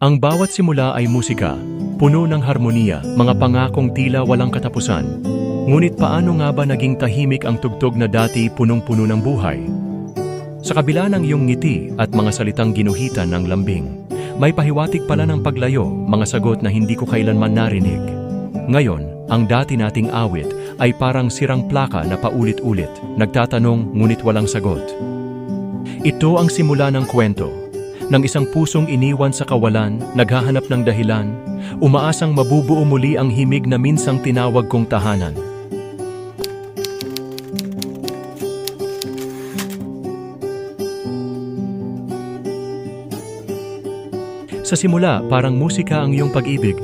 Ang bawat simula ay musika, puno ng harmonia, mga pangakong tila walang katapusan. Ngunit paano nga ba naging tahimik ang tugtog na dati punong-puno ng buhay? Sa kabila ng iyong ngiti at mga salitang ginuhitan ng lambing, may pahiwatig pala ng paglayo, mga sagot na hindi ko kailanman narinig. Ngayon, ang dati nating awit ay parang sirang plaka na paulit-ulit, nagtatanong ngunit walang sagot. Ito ang simula ng kwento, ng isang pusong iniwan sa kawalan, naghahanap ng dahilan, umaasang mabubuo muli ang himig na minsang tinawag kong tahanan. Sa simula, parang musika ang iyong pag-ibig.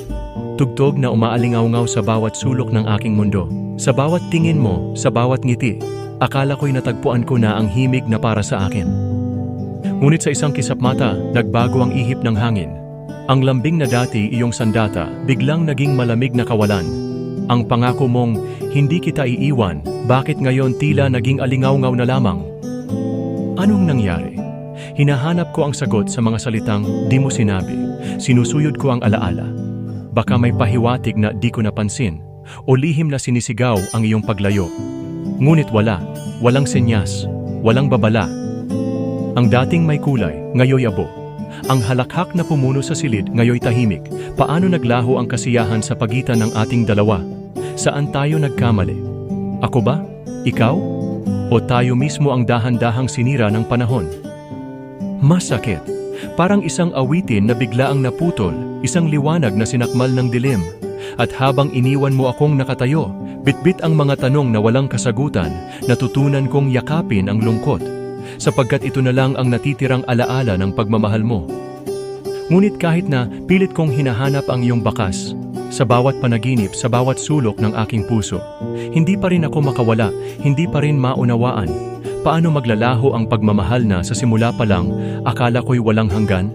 Tugtog na umaalingaw-ngaw sa bawat sulok ng aking mundo. Sa bawat tingin mo, sa bawat ngiti, akala ko'y natagpuan ko na ang himig na para sa akin. Ngunit sa isang kisap mata, nagbago ang ihip ng hangin. Ang lambing na dati iyong sandata, biglang naging malamig na kawalan. Ang pangako mong, hindi kita iiwan, bakit ngayon tila naging alingaw-ngaw na lamang? Anong nangyari? Hinahanap ko ang sagot sa mga salitang di mo sinabi. Sinusuyod ko ang alaala. Baka may pahiwatig na di ko napansin o lihim na sinisigaw ang iyong paglayo. Ngunit walang senyas, walang babala. Ang dating may kulay, ngayoy abo. Ang halakhak na pumuno sa silid, ngayoy tahimik. Paano naglaho ang kasiyahan sa pagitan ng ating dalawa? Saan tayo nagkamali? Ako ba? Ikaw? O tayo mismo ang dahan-dahang sinira ng panahon? Masakit. Parang isang awitin na biglaang naputol, isang liwanag na sinakmal ng dilim. At habang iniwan mo akong nakatayo, bitbit ang mga tanong na walang kasagutan, natutunan kong yakapin ang lungkot. Sapagkat ito na lang ang natitirang alaala ng pagmamahal mo. Ngunit kahit na pilit kong hinahanap ang iyong bakas, sa bawat panaginip, sa bawat sulok ng aking puso, hindi pa rin ako makawala, hindi pa rin maunawaan. Paano maglalaho ang pagmamahal na sa simula pa lang, akala ko'y walang hanggan?